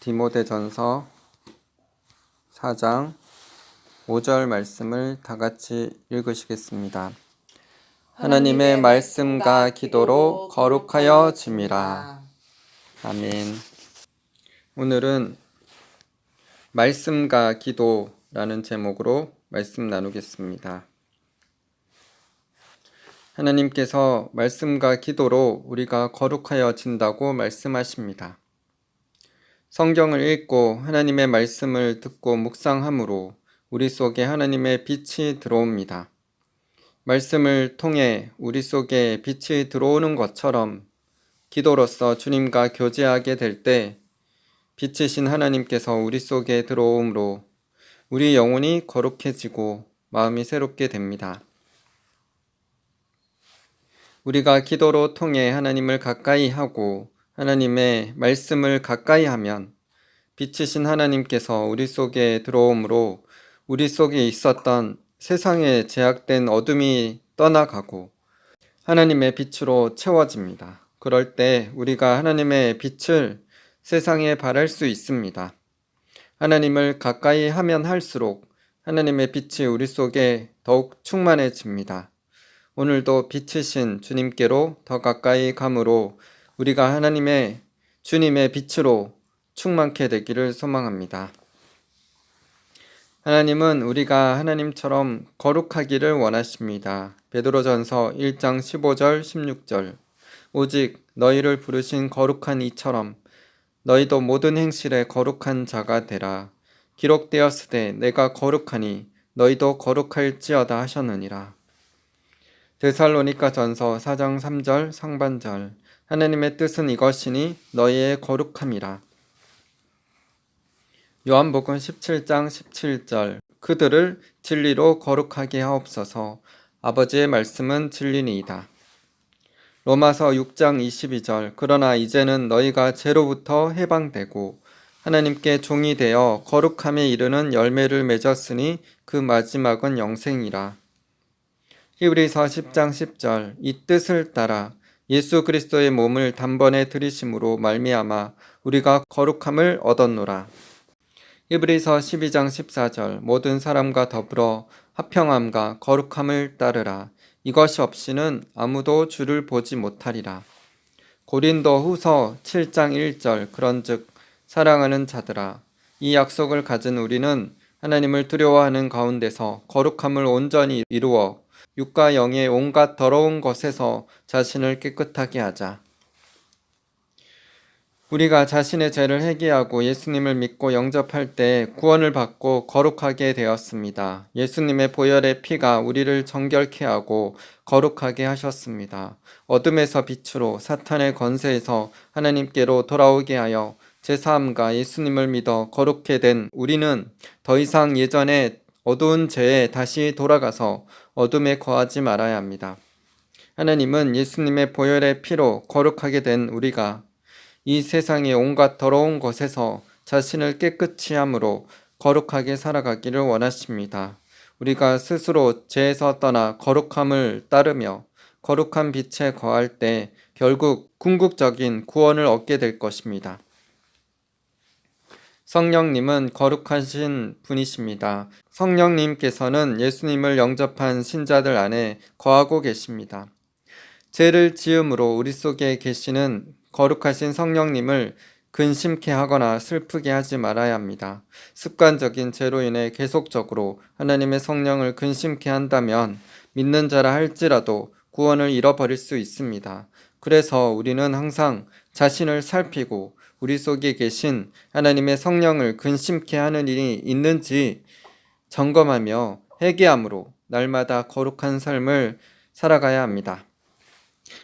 디모데전서 4장 5절 말씀을 다 같이 읽으시겠습니다. 하나님의 말씀과 기도로 거룩하여 짐이라. 아멘. 오늘은 말씀과 기도라는 제목으로 말씀 나누겠습니다. 하나님께서 말씀과 기도로 우리가 거룩하여진다고 말씀하십니다. 성경을 읽고 하나님의 말씀을 듣고 묵상함으로 우리 속에 하나님의 빛이 들어옵니다. 말씀을 통해 우리 속에 빛이 들어오는 것처럼 기도로서 주님과 교제하게 될 때 빛이신 하나님께서 우리 속에 들어오므로 우리 영혼이 거룩해지고 마음이 새롭게 됩니다. 우리가 기도로 통해 하나님을 가까이 하고 하나님의 말씀을 가까이 하면 빛이신 하나님께서 우리 속에 들어오므로 우리 속에 있었던 세상에 제약된 어둠이 떠나가고 하나님의 빛으로 채워집니다. 그럴 때 우리가 하나님의 빛을 세상에 발할 수 있습니다. 하나님을 가까이 하면 할수록 하나님의 빛이 우리 속에 더욱 충만해집니다. 오늘도 빛이신 주님께로 더 가까이 감으로 우리가 주님의 빛으로 충만케 되기를 소망합니다. 하나님은 우리가 하나님처럼 거룩하기를 원하십니다. 베드로전서 1장 15절 16절 오직 너희를 부르신 거룩한 이처럼 너희도 모든 행실에 거룩한 자가 되라. 기록되었으되 내가 거룩하니 너희도 거룩할지어다 하셨느니라. 데살로니가전서 4장 3절 상반절 하나님의 뜻은 이것이니 너희의 거룩함이라. 요한복음 17장 17절 그들을 진리로 거룩하게 하옵소서. 아버지의 말씀은 진리니이다. 로마서 6장 22절 그러나 이제는 너희가 죄로부터 해방되고 하나님께 종이 되어 거룩함에 이르는 열매를 맺었으니 그 마지막은 영생이라. 히브리서 10장 10절 이 뜻을 따라 예수 그리스도의 몸을 단번에 들이심으로 말미암아 우리가 거룩함을 얻었노라. 히브리서 12장 14절 모든 사람과 더불어 화평함과 거룩함을 따르라. 이것이 없이는 아무도 주를 보지 못하리라. 고린도 후서 7장 1절 그런즉 사랑하는 자들아 이 약속을 가진 우리는 하나님을 두려워하는 가운데서 거룩함을 온전히 이루어 육과 영의 온갖 더러운 것에서 자신을 깨끗하게 하자. 우리가 자신의 죄를 회개하고 예수님을 믿고 영접할 때 구원을 받고 거룩하게 되었습니다. 예수님의 보혈의 피가 우리를 정결케 하고 거룩하게 하셨습니다. 어둠에서 빛으로 사탄의 권세에서 하나님께로 돌아오게 하여 제사함과 예수님을 믿어 거룩게 된 우리는 더 이상 예전의 어두운 죄에 다시 돌아가서 어둠에 거하지 말아야 합니다. 하나님은 예수님의 보혈의 피로 거룩하게 된 우리가 이 세상의 온갖 더러운 것에서 자신을 깨끗이 함으로 거룩하게 살아가기를 원하십니다. 우리가 스스로 죄에서 떠나 거룩함을 따르며 거룩한 빛에 거할 때 결국 궁극적인 구원을 얻게 될 것입니다. 성령님은 거룩하신 분이십니다. 성령님께서는 예수님을 영접한 신자들 안에 거하고 계십니다. 죄를 지음으로 우리 속에 계시는 거룩하신 성령님을 근심케 하거나 슬프게 하지 말아야 합니다. 습관적인 죄로 인해 계속적으로 하나님의 성령을 근심케 한다면 믿는 자라 할지라도 구원을 잃어버릴 수 있습니다. 그래서 우리는 항상 자신을 살피고 우리 속에 계신 하나님의 성령을 근심케 하는 일이 있는지 점검하며 회개함으로 날마다 거룩한 삶을 살아가야 합니다.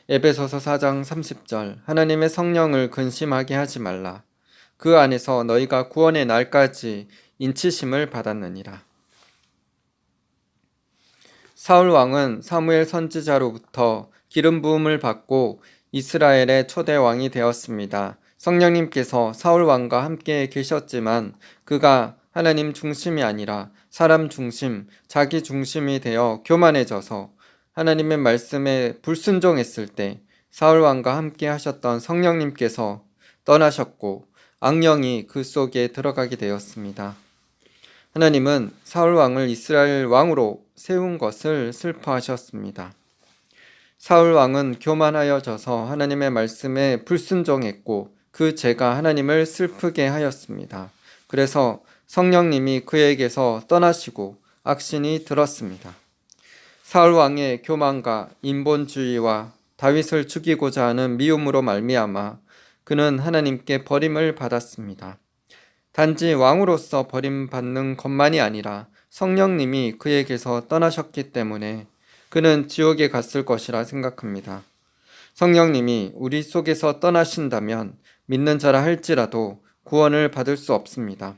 에베소서 4장 30절 하나님의 성령을 근심하게 하지 말라. 그 안에서 너희가 구원의 날까지 인치심을 받았느니라. 사울 왕은 사무엘 선지자로부터 기름 부음을 받고 이스라엘의 초대 왕이 되었습니다. 성령님께서 사울 왕과 함께 계셨지만 그가 하나님 중심이 아니라 사람 중심, 자기 중심이 되어 교만해져서 하나님의 말씀에 불순종했을 때 사울 왕과 함께 하셨던 성령님께서 떠나셨고 악령이 그 속에 들어가게 되었습니다. 하나님은 사울 왕을 이스라엘 왕으로 세운 것을 슬퍼하셨습니다. 사울 왕은 교만하여져서 하나님의 말씀에 불순종했고 그 죄가 하나님을 슬프게 하였습니다. 그래서 성령님이 그에게서 떠나시고 악신이 들었습니다. 사울 왕의 교만과 인본주의와 다윗을 죽이고자 하는 미움으로 말미암아 그는 하나님께 버림을 받았습니다. 단지 왕으로서 버림받는 것만이 아니라 성령님이 그에게서 떠나셨기 때문에 그는 지옥에 갔을 것이라 생각합니다. 성령님이 우리 속에서 떠나신다면 믿는 자라 할지라도 구원을 받을 수 없습니다.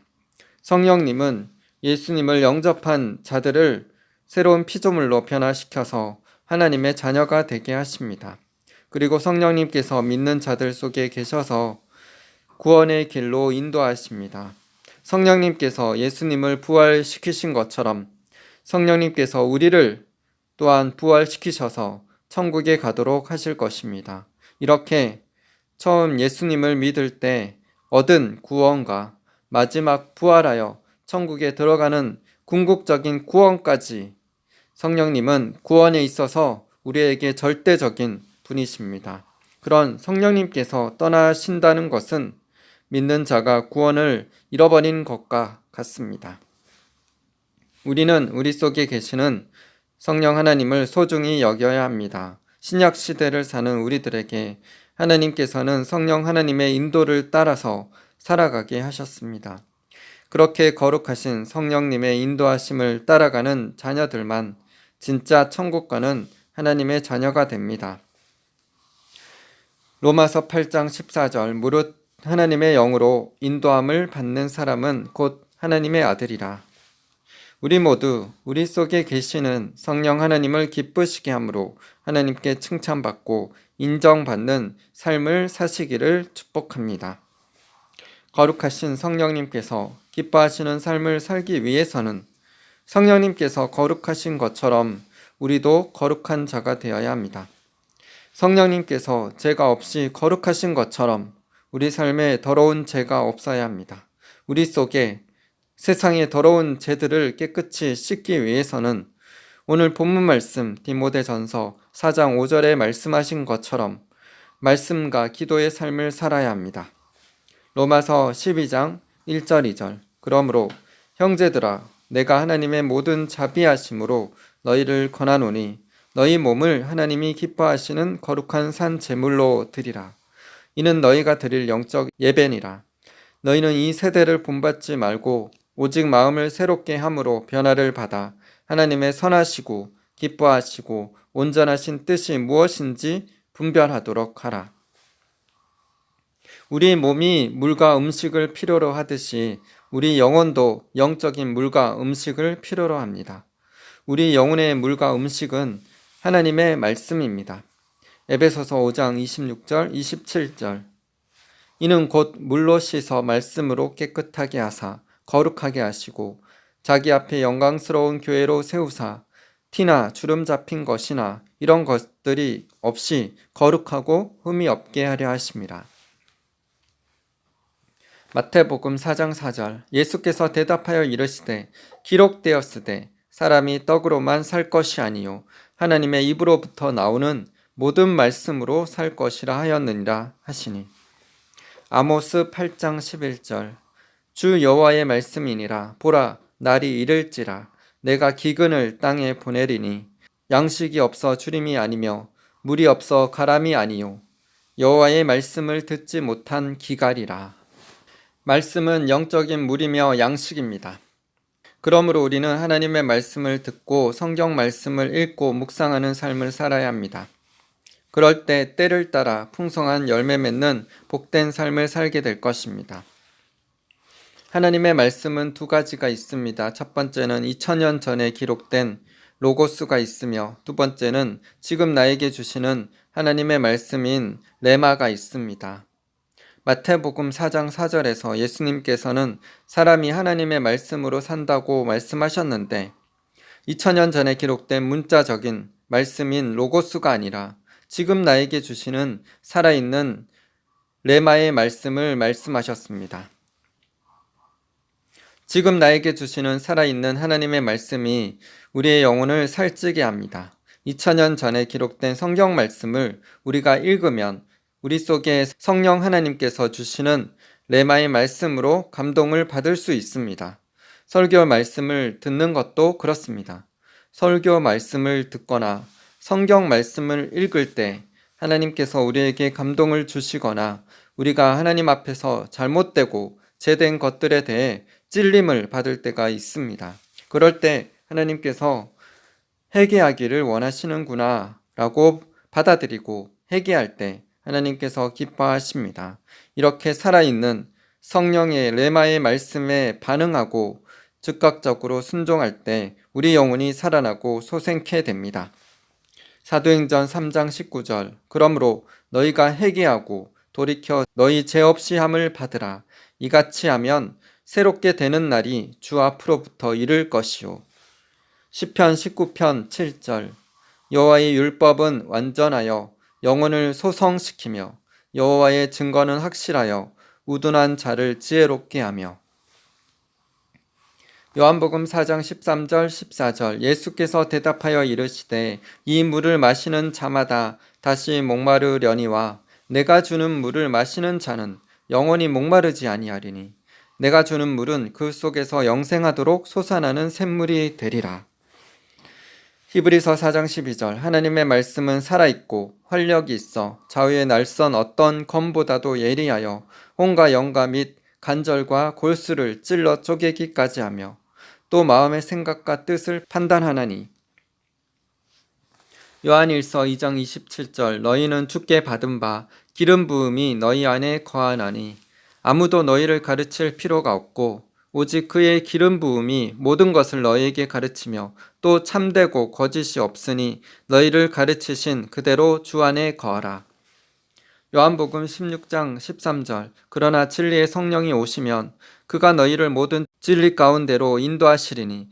성령님은 예수님을 영접한 자들을 새로운 피조물로 변화시켜서 하나님의 자녀가 되게 하십니다. 그리고 성령님께서 믿는 자들 속에 계셔서 구원의 길로 인도하십니다. 성령님께서 예수님을 부활시키신 것처럼 성령님께서 우리를 또한 부활시키셔서 천국에 가도록 하실 것입니다. 이렇게 처음 예수님을 믿을 때 얻은 구원과 마지막 부활하여 천국에 들어가는 궁극적인 구원까지 성령님은 구원에 있어서 우리에게 절대적인 분이십니다. 그런 성령님께서 떠나신다는 것은 믿는 자가 구원을 잃어버린 것과 같습니다. 우리는 우리 속에 계시는 성령 하나님을 소중히 여겨야 합니다. 신약 시대를 사는 우리들에게 하나님께서는 성령 하나님의 인도를 따라서 살아가게 하셨습니다. 그렇게 거룩하신 성령님의 인도하심을 따라가는 자녀들만 진짜 천국 가는 하나님의 자녀가 됩니다. 로마서 8장 14절 무릇 하나님의 영으로 인도함을 받는 사람은 곧 하나님의 아들이라. 우리 모두 우리 속에 계시는 성령 하나님을 기쁘시게 함으로 하나님께 칭찬받고 인정받는 삶을 사시기를 축복합니다. 거룩하신 성령님께서 기뻐하시는 삶을 살기 위해서는 성령님께서 거룩하신 것처럼 우리도 거룩한 자가 되어야 합니다. 성령님께서 죄가 없이 거룩하신 것처럼 우리 삶에 더러운 죄가 없어야 합니다. 우리 속에 세상의 더러운 죄들을 깨끗이 씻기 위해서는 오늘 본문 말씀 디모데전서 4장 5절에 말씀하신 것처럼 말씀과 기도의 삶을 살아야 합니다. 로마서 12장 1절 2절 그러므로 형제들아 내가 하나님의 모든 자비하심으로 너희를 권하노니 너희 몸을 하나님이 기뻐하시는 거룩한 산 제물로 드리라. 이는 너희가 드릴 영적 예배니라. 너희는 이 세대를 본받지 말고 오직 마음을 새롭게 함으로 변화를 받아 하나님의 선하시고 기뻐하시고 온전하신 뜻이 무엇인지 분별하도록 하라. 우리 몸이 물과 음식을 필요로 하듯이 우리 영혼도 영적인 물과 음식을 필요로 합니다. 우리 영혼의 물과 음식은 하나님의 말씀입니다. 에베소서 5장 26절 27절 이는 곧 물로 씻어 말씀으로 깨끗하게 하사 거룩하게 하시고 자기 앞에 영광스러운 교회로 세우사 티나 주름 잡힌 것이나 이런 것들이 없이 거룩하고 흠이 없게 하려 하심이라. 마태복음 4장 4절 예수께서 대답하여 이르시되 기록되었으되 사람이 떡으로만 살 것이 아니요 하나님의 입으로부터 나오는 모든 말씀으로 살 것이라 하였느니라 하시니. 아모스 8장 11절 주 여호와의 말씀이니라 보라 날이 이를지라 내가 기근을 땅에 보내리니 양식이 없어 주림이 아니며 물이 없어 가람이 아니요 여호와의 말씀을 듣지 못한 기갈이라. 말씀은 영적인 물이며 양식입니다. 그러므로 우리는 하나님의 말씀을 듣고 성경 말씀을 읽고 묵상하는 삶을 살아야 합니다. 그럴 때 때를 따라 풍성한 열매 맺는 복된 삶을 살게 될 것입니다. 하나님의 말씀은 두 가지가 있습니다. 첫 번째는 2000년 전에 기록된 로고스가 있으며 두 번째는 지금 나에게 주시는 하나님의 말씀인 레마가 있습니다. 마태복음 4장 4절에서 예수님께서는 사람이 하나님의 말씀으로 산다고 말씀하셨는데 2000년 전에 기록된 문자적인 말씀인 로고스가 아니라 지금 나에게 주시는 살아있는 레마의 말씀을 말씀하셨습니다. 지금 나에게 주시는 살아있는 하나님의 말씀이 우리의 영혼을 살찌게 합니다. 2000년 전에 기록된 성경 말씀을 우리가 읽으면 우리 속에 성령 하나님께서 주시는 레마의 말씀으로 감동을 받을 수 있습니다. 설교 말씀을 듣는 것도 그렇습니다. 설교 말씀을 듣거나 성경 말씀을 읽을 때 하나님께서 우리에게 감동을 주시거나 우리가 하나님 앞에서 잘못되고 죄된 것들에 대해 찔림을 받을 때가 있습니다. 그럴 때 하나님께서 회개하기를 원하시는구나 라고 받아들이고 회개할 때 하나님께서 기뻐하십니다. 이렇게 살아있는 성령의 레마의 말씀에 반응하고 즉각적으로 순종할 때 우리 영혼이 살아나고 소생케 됩니다. 사도행전 3장 19절 그러므로 너희가 회개하고 돌이켜 너희 죄 없이 함을 받으라. 이같이 하면 새롭게 되는 날이 주 앞으로부터 이를 것이요. 시편 19편 7절 여호와의 율법은 완전하여 영혼을 소성시키며 여호와의 증거는 확실하여 우둔한 자를 지혜롭게 하며. 요한복음 4장 13절 14절 예수께서 대답하여 이르시되 이 물을 마시는 자마다 다시 목마르려니와 내가 주는 물을 마시는 자는 영원히 목마르지 아니하리니 내가 주는 물은 그 속에서 영생하도록 솟아나는 샘물이 되리라. 히브리서 4장 12절 하나님의 말씀은 살아있고 활력이 있어 좌우의 날선 어떤 검보다도 예리하여 혼과 영과 및 관절과 골수를 찔러 쪼개기까지 하며 또 마음의 생각과 뜻을 판단하나니. 요한일서 2장 27절 너희는 주께 받은 바 기름 부음이 너희 안에 거하나니 아무도 너희를 가르칠 필요가 없고 오직 그의 기름 부음이 모든 것을 너희에게 가르치며 또 참되고 거짓이 없으니 너희를 가르치신 그대로 주 안에 거하라. 요한복음 16장 13절 그러나 진리의 성령이 오시면 그가 너희를 모든 진리 가운데로 인도하시리니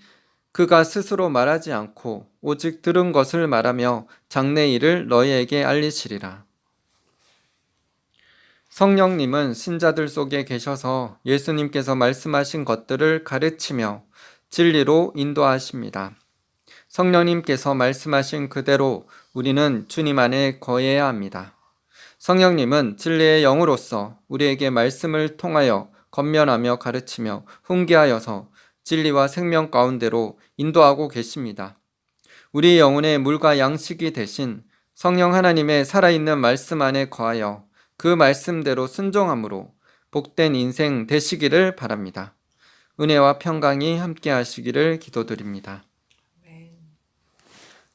그가 스스로 말하지 않고 오직 들은 것을 말하며 장래 일을 너희에게 알리시리라. 성령님은 신자들 속에 계셔서 예수님께서 말씀하신 것들을 가르치며 진리로 인도하십니다. 성령님께서 말씀하신 그대로 우리는 주님 안에 거해야 합니다. 성령님은 진리의 영으로서 우리에게 말씀을 통하여 권면하며 가르치며 훈계하여서 진리와 생명 가운데로 인도하고 계십니다. 우리 영혼의 물과 양식이 되신 성령 하나님의 살아있는 말씀 안에 거하여 그 말씀대로 순종함으로 복된 인생 되시기를 바랍니다. 은혜와 평강이 함께 하시기를 기도드립니다.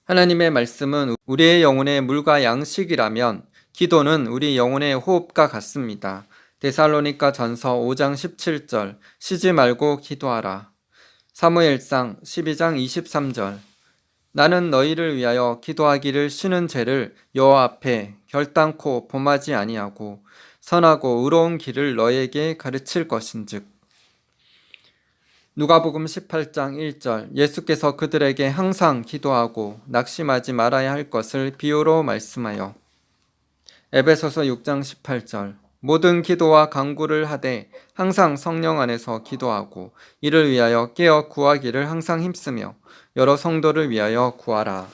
하나님의 말씀은 우리의 영혼의 물과 양식이라면 기도는 우리 영혼의 호흡과 같습니다. 데살로니가 전서 5장 17절 쉬지 말고 기도하라. 사무엘상 12장 23절 나는 너희를 위하여 기도하기를 쉬는 죄를 여호와 앞에 결단코 범하지 아니하고 선하고 의로운 길을 너희에게 가르칠 것인즉. 누가복음 18장 1절 예수께서 그들에게 항상 기도하고 낙심하지 말아야 할 것을 비유로 말씀하여. 에베소서 6장 18절 모든 기도와 간구를 하되 항상 성령 안에서 기도하고 이를 위하여 깨어 구하기를 항상 힘쓰며 여러 성도를 위하여 구하라.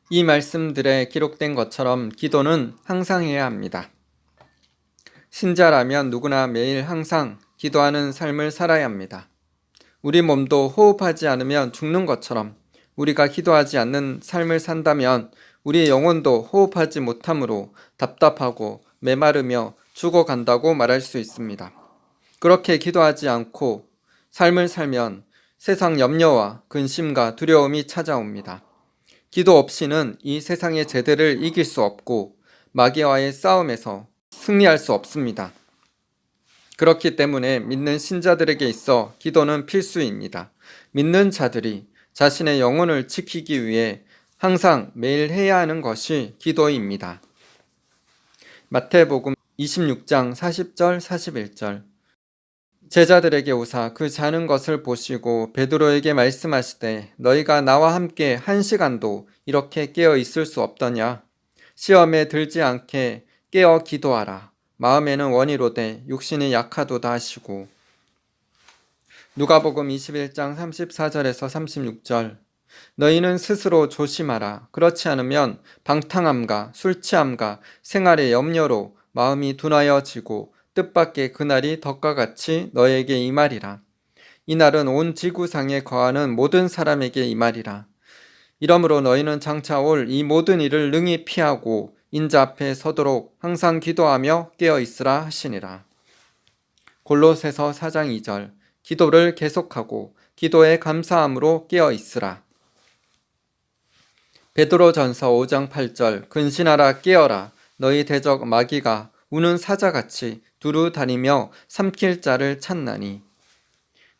이 말씀들에 기록된 것처럼 기도는 항상 해야 합니다. 신자라면 누구나 매일 항상 기도하는 삶을 살아야 합니다. 우리 몸도 호흡하지 않으면 죽는 것처럼 우리가 기도하지 않는 삶을 산다면 우리의 영혼도 호흡하지 못하므로 답답하고 메마르며 죽어간다고 말할 수 있습니다. 그렇게 기도하지 않고 삶을 살면 세상 염려와 근심과 두려움이 찾아옵니다. 기도 없이는 이 세상의 죄들을 이길 수 없고 마귀와의 싸움에서 승리할 수 없습니다. 그렇기 때문에 믿는 신자들에게 있어 기도는 필수입니다. 믿는 자들이 자신의 영혼을 지키기 위해 항상 매일 해야 하는 것이 기도입니다. 마태복음 26장 40절 41절 제자들에게 오사 그 자는 것을 보시고 베드로에게 말씀하시되 너희가 나와 함께 1시간도 이렇게 깨어 있을 수 없더냐. 시험에 들지 않게 깨어 기도하라. 마음에는 원이로되 육신이 약하도다 하시고. 누가복음 21장 34절에서 36절. 너희는 스스로 조심하라. 그렇지 않으면 방탕함과 술취함과 생활의 염려로 마음이 둔하여지고 뜻밖의 그날이 덕과 같이 너에게 임하리라. 이날은 온 지구상에 거하는 모든 사람에게 임하리라. 이러므로 너희는 장차 올 이 모든 일을 능히 피하고 인자 앞에 서도록 항상 기도하며 깨어 있으라 하시니라. 골로새서 4장 2절. 기도를 계속하고 기도에 감사함으로 깨어 있으라. 베드로전서 5장 8절. 근신하라 깨어라. 너희 대적 마귀가 우는 사자같이 두루 다니며 삼킬 자를 찾나니.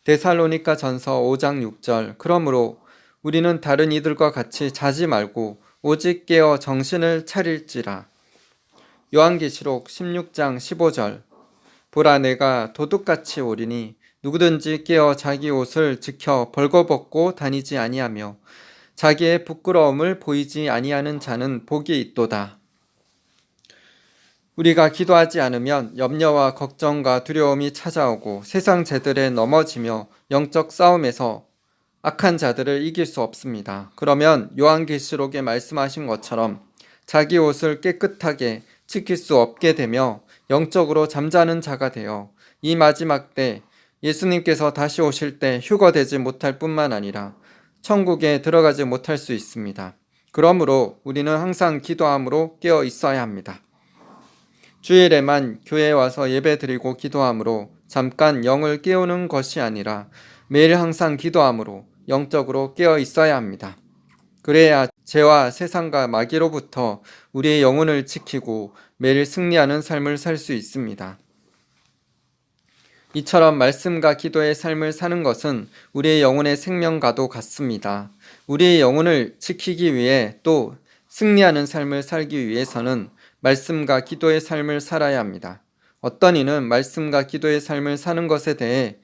데살로니가전서 5장 6절. 그러므로 우리는 다른 이들과 같이 자지 말고 오직 깨어 정신을 차릴지라. 요한계시록 16장 15절. 보라 내가 도둑같이 오리니 누구든지 깨어 자기 옷을 지켜 벌거벗고 다니지 아니하며 자기의 부끄러움을 보이지 아니하는 자는 복이 있도다. 우리가 기도하지 않으면 염려와 걱정과 두려움이 찾아오고 세상 재들에 넘어지며 영적 싸움에서 악한 자들을 이길 수 없습니다. 그러면 요한계시록에 말씀하신 것처럼 자기 옷을 깨끗하게 지킬 수 없게 되며 영적으로 잠자는 자가 되어 이 마지막 때 예수님께서 다시 오실 때 휴거되지 못할 뿐만 아니라 천국에 들어가지 못할 수 있습니다. 그러므로 우리는 항상 기도함으로 깨어 있어야 합니다. 주일에만 교회에 와서 예배드리고 기도함으로 잠깐 영을 깨우는 것이 아니라 매일 항상 기도함으로 영적으로 깨어 있어야 합니다. 그래야 죄와 세상과 마귀로부터 우리의 영혼을 지키고 매일 승리하는 삶을 살 수 있습니다. 이처럼 말씀과 기도의 삶을 사는 것은 우리의 영혼의 생명과도 같습니다. 우리의 영혼을 지키기 위해 또 승리하는 삶을 살기 위해서는 말씀과 기도의 삶을 살아야 합니다. 어떤 이는 말씀과 기도의 삶을 사는 것에 대해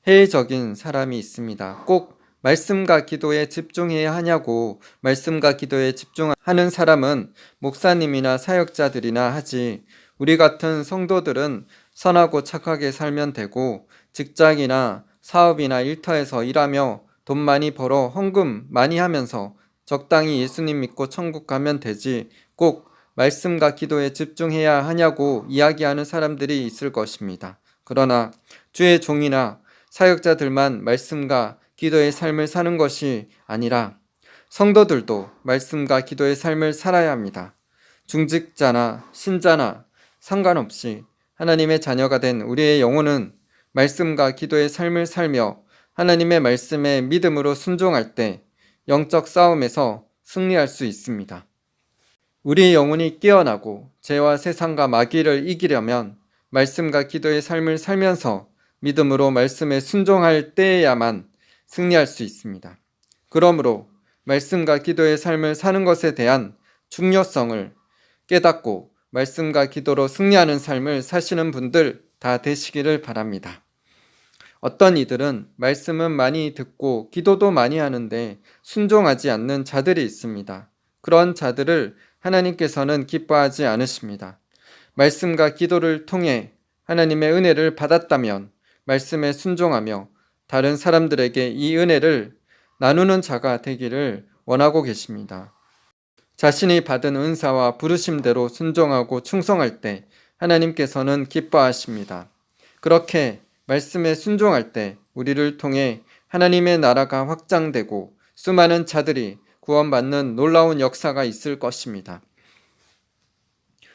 회의적인 사람이 있습니다. 꼭 말씀과 기도에 집중해야 하냐고. 말씀과 기도에 집중하는 사람은 목사님이나 사역자들이나 하지, 우리 같은 성도들은 선하고 착하게 살면 되고 직장이나 사업이나 일터에서 일하며 돈 많이 벌어 헌금 많이 하면서 적당히 예수님 믿고 천국 가면 되지, 꼭 말씀과 기도에 집중해야 하냐고 이야기하는 사람들이 있을 것입니다. 그러나 주의 종이나 사역자들만 말씀과 기도의 삶을 사는 것이 아니라 성도들도 말씀과 기도의 삶을 살아야 합니다. 중직자나 신자나 상관없이 하나님의 자녀가 된 우리의 영혼은 말씀과 기도의 삶을 살며 하나님의 말씀에 믿음으로 순종할 때 영적 싸움에서 승리할 수 있습니다. 우리의 영혼이 깨어나고 죄와 세상과 마귀를 이기려면 말씀과 기도의 삶을 살면서 믿음으로 말씀에 순종할 때에야만 승리할 수 있습니다. 그러므로 말씀과 기도의 삶을 사는 것에 대한 중요성을 깨닫고 말씀과 기도로 승리하는 삶을 사시는 분들 다 되시기를 바랍니다. 어떤 이들은 말씀은 많이 듣고 기도도 많이 하는데 순종하지 않는 자들이 있습니다. 그런 자들을 하나님께서는 기뻐하지 않으십니다. 말씀과 기도를 통해 하나님의 은혜를 받았다면 말씀에 순종하며 다른 사람들에게 이 은혜를 나누는 자가 되기를 원하고 계십니다. 자신이 받은 은사와 부르심대로 순종하고 충성할 때 하나님께서는 기뻐하십니다. 그렇게 말씀에 순종할 때 우리를 통해 하나님의 나라가 확장되고 수많은 자들이 구원받는 놀라운 역사가 있을 것입니다.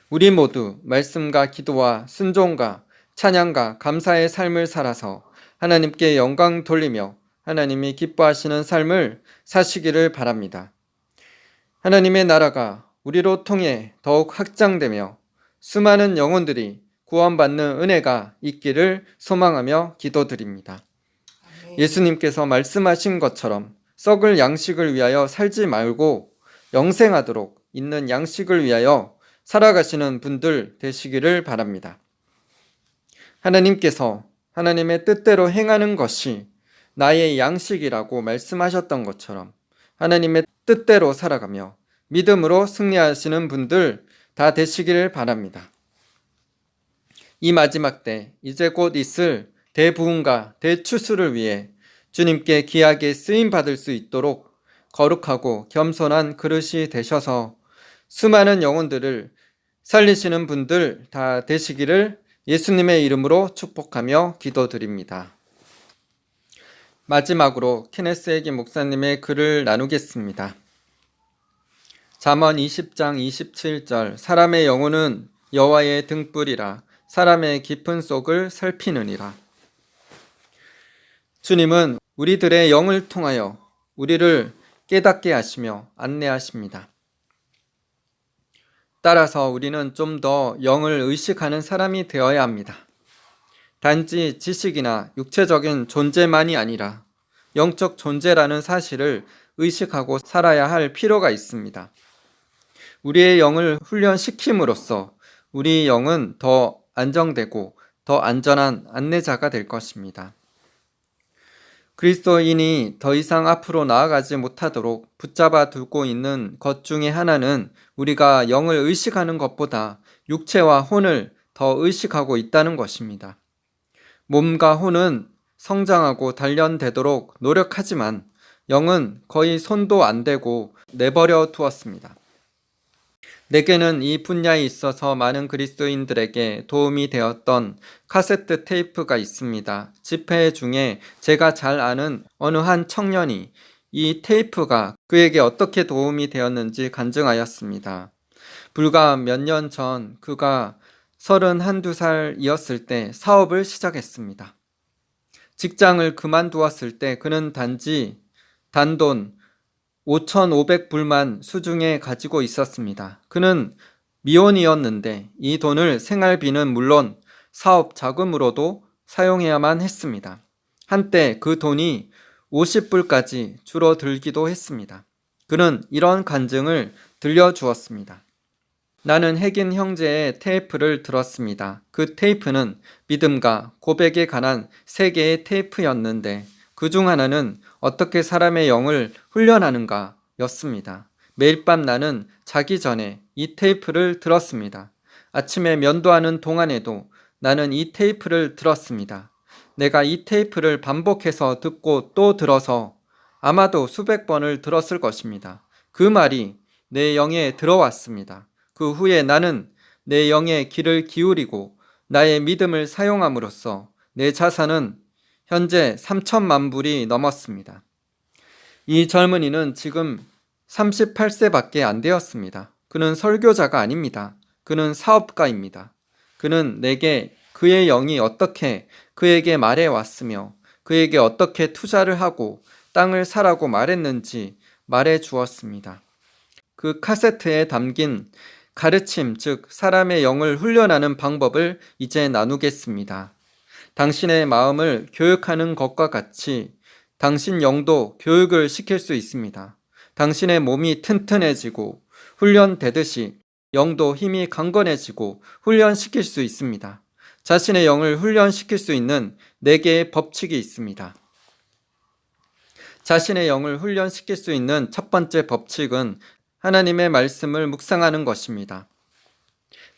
우리 모두 말씀과 기도와 순종과 찬양과 감사의 삶을 살아서 하나님께 영광 돌리며 하나님이 기뻐하시는 삶을 사시기를 바랍니다. 하나님의 나라가 우리로 통해 더욱 확장되며 수많은 영혼들이 구원받는 은혜가 있기를 소망하며 기도드립니다. 예수님께서 말씀하신 것처럼 썩을 양식을 위하여 살지 말고 영생하도록 있는 양식을 위하여 살아가시는 분들 되시기를 바랍니다. 하나님께서 하나님의 뜻대로 행하는 것이 나의 양식이라고 말씀하셨던 것처럼 하나님의 뜻대로 살아가며 믿음으로 승리하시는 분들 다 되시기를 바랍니다. 이 마지막 때 이제 곧 있을 대부흥과 대추수를 위해 주님께 귀하게 쓰임 받을 수 있도록 거룩하고 겸손한 그릇이 되셔서 수많은 영혼들을 살리시는 분들 다 되시기를 예수님의 이름으로 축복하며 기도드립니다. 마지막으로 케네스 해기 목사님의 글을 나누겠습니다. 잠언 20장 27절 사람의 영혼은 여호와의 등불이라 사람의 깊은 속을 살피느니라. 주님은 우리들의 영을 통하여 우리를 깨닫게 하시며 안내하십니다. 따라서 우리는 좀 더 영을 의식하는 사람이 되어야 합니다. 단지 지식이나 육체적인 존재만이 아니라 영적 존재라는 사실을 의식하고 살아야 할 필요가 있습니다. 우리의 영을 훈련시킴으로써 우리 영은 더 안정되고 더 안전한 안내자가 될 것입니다. 그리스도인이 더 이상 앞으로 나아가지 못하도록 붙잡아 두고 있는 것 중에 하나는 우리가 영을 의식하는 것보다 육체와 혼을 더 의식하고 있다는 것입니다. 몸과 혼은 성장하고 단련되도록 노력하지만 영은 거의 손도 안 대고 내버려 두었습니다. 내게는 이 분야에 있어서 많은 그리스도인들에게 도움이 되었던 카세트 테이프가 있습니다. 집회 중에 제가 잘 아는 어느 한 청년이 이 테이프가 그에게 어떻게 도움이 되었는지 간증하였습니다. 불과 몇 년 전 그가 31~32살이었을 때 사업을 시작했습니다. 직장을 그만두었을 때 그는 단지 단돈 5,500불만 수중에 가지고 있었습니다. 그는 미혼이었는데 이 돈을 생활비는 물론 사업 자금으로도 사용해야만 했습니다. 한때 그 돈이 50불까지 줄어들기도 했습니다. 그는 이런 간증을 들려주었습니다. 나는 혜긴 형제의 테이프를 들었습니다. 그 테이프는 믿음과 고백에 관한 3개의 테이프였는데 그 중 하나는 어떻게 사람의 영을 훈련하는가 였습니다. 매일 밤 나는 자기 전에 이 테이프를 들었습니다. 아침에 면도하는 동안에도 나는 이 테이프를 들었습니다. 내가 이 테이프를 반복해서 듣고 또 들어서 아마도 수백 번을 들었을 것입니다. 그 말이 내 영에 들어왔습니다. 그 후에 나는 내 영에 귀를 기울이고 나의 믿음을 사용함으로써 내 자산은 현재 3천만 불이 넘었습니다. 이 젊은이는 지금 38세밖에 안 되었습니다. 그는 설교자가 아닙니다. 그는 사업가입니다. 그는 내게 그의 영이 어떻게 그에게 말해왔으며 그에게 어떻게 투자를 하고 땅을 사라고 말했는지 말해 주었습니다. 그 카세트에 담긴 가르침, 즉 사람의 영을 훈련하는 방법을 이제 나누겠습니다. 당신의 마음을 교육하는 것과 같이 당신 영도 교육을 시킬 수 있습니다. 당신의 몸이 튼튼해지고 훈련되듯이 영도 힘이 강건해지고 훈련시킬 수 있습니다. 자신의 영을 훈련시킬 수 있는 4개의 법칙이 있습니다. 자신의 영을 훈련시킬 수 있는 첫 번째 법칙은 하나님의 말씀을 묵상하는 것입니다.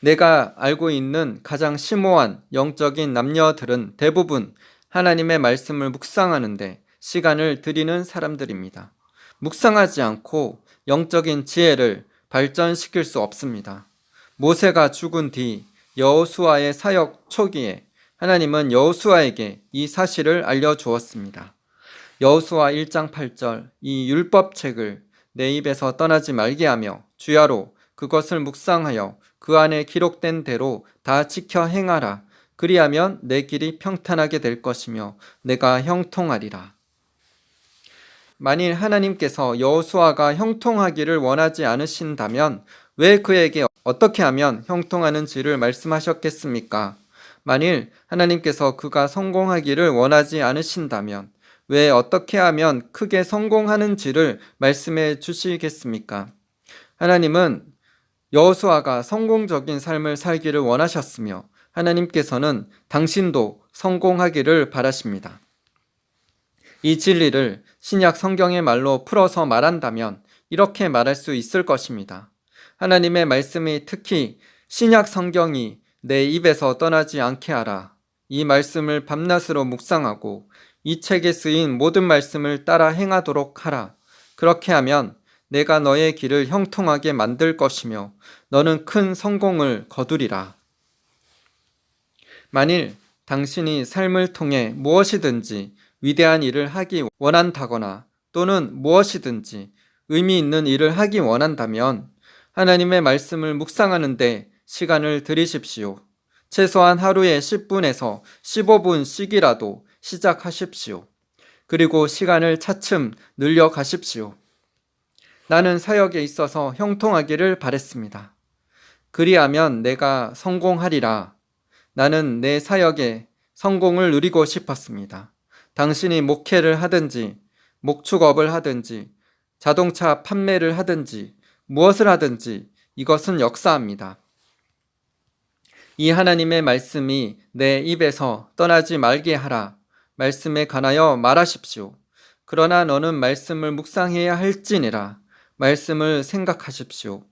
내가 알고 있는 가장 심오한 영적인 남녀들은 대부분 하나님의 말씀을 묵상하는데 시간을 들이는 사람들입니다. 묵상하지 않고 영적인 지혜를 발전시킬 수 없습니다. 모세가 죽은 뒤 여호수아의 사역 초기에 하나님은 여호수아에게 이 사실을 알려주었습니다. 여호수아 1장 8절 이 율법책을 내 입에서 떠나지 말게 하며 주야로 그것을 묵상하여 그 안에 기록된 대로 다 지켜 행하라. 그리하면 내 길이 평탄하게 될 것이며 내가 형통하리라. 만일 하나님께서 여호수아가 형통하기를 원하지 않으신다면 왜 그에게 어떻게 하면 형통하는지를 말씀하셨겠습니까? 만일 하나님께서 그가 성공하기를 원하지 않으신다면 왜 어떻게 하면 크게 성공하는지를 말씀해 주시겠습니까? 하나님은 여호수아가 성공적인 삶을 살기를 원하셨으며 하나님께서는 당신도 성공하기를 바라십니다. 이 진리를 신약 성경의 말로 풀어서 말한다면 이렇게 말할 수 있을 것입니다. 하나님의 말씀이 특히 신약 성경이 내 입에서 떠나지 않게 하라. 이 말씀을 밤낮으로 묵상하고 이 책에 쓰인 모든 말씀을 따라 행하도록 하라. 그렇게 하면 내가 너의 길을 형통하게 만들 것이며 너는 큰 성공을 거두리라. 만일 당신이 삶을 통해 무엇이든지 위대한 일을 하기 원한다거나 또는 무엇이든지 의미 있는 일을 하기 원한다면 하나님의 말씀을 묵상하는데 시간을 들이십시오. 최소한 하루에 10분에서 15분씩이라도 시작하십시오. 그리고 시간을 차츰 늘려가십시오. 나는 사역에 있어서 형통하기를 바랬습니다. 그리하면 내가 성공하리라. 나는 내 사역에 성공을 누리고 싶었습니다. 당신이 목회를 하든지 목축업을 하든지 자동차 판매를 하든지 무엇을 하든지 이것은 역사합니다. 이 하나님의 말씀이 내 입에서 떠나지 말게 하라. 말씀에 관하여 말하십시오. 그러나 너는 말씀을 묵상해야 할지니라. 말씀을 생각하십시오.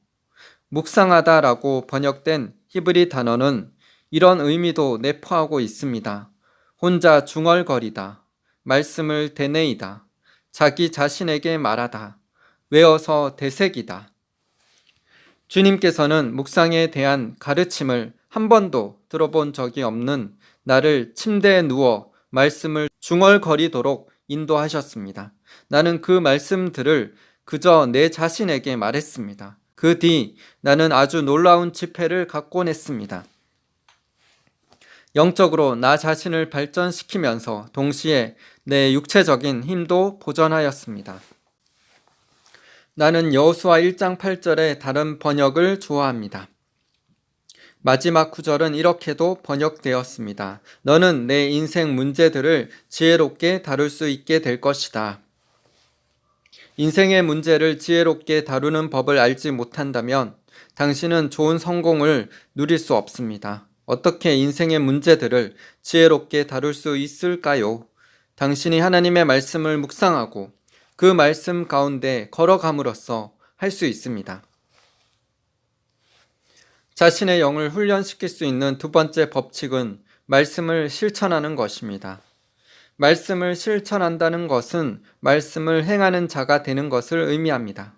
묵상하다라고 번역된 히브리 단어는 이런 의미도 내포하고 있습니다. 혼자 중얼거리다, 말씀을 되뇌이다, 자기 자신에게 말하다, 외워서 되새기다. 주님께서는 묵상에 대한 가르침을 한 번도 들어본 적이 없는 나를 침대에 누워 말씀을 중얼거리도록 인도하셨습니다. 나는 그 말씀들을 그저 내 자신에게 말했습니다. 그 뒤 나는 아주 놀라운 지혜를 갖곤 했습니다. 영적으로 나 자신을 발전시키면서 동시에 내 육체적인 힘도 보전하였습니다. 나는 여호수아 1장 8절의 다른 번역을 좋아합니다. 마지막 구절은 이렇게도 번역되었습니다. 너는 내 인생 문제들을 지혜롭게 다룰 수 있게 될 것이다. 인생의 문제를 지혜롭게 다루는 법을 알지 못한다면 당신은 좋은 성공을 누릴 수 없습니다. 어떻게 인생의 문제들을 지혜롭게 다룰 수 있을까요? 당신이 하나님의 말씀을 묵상하고 그 말씀 가운데 걸어감으로써 할 수 있습니다. 자신의 영을 훈련시킬 수 있는 두 번째 법칙은 말씀을 실천하는 것입니다. 말씀을 실천한다는 것은 말씀을 행하는 자가 되는 것을 의미합니다.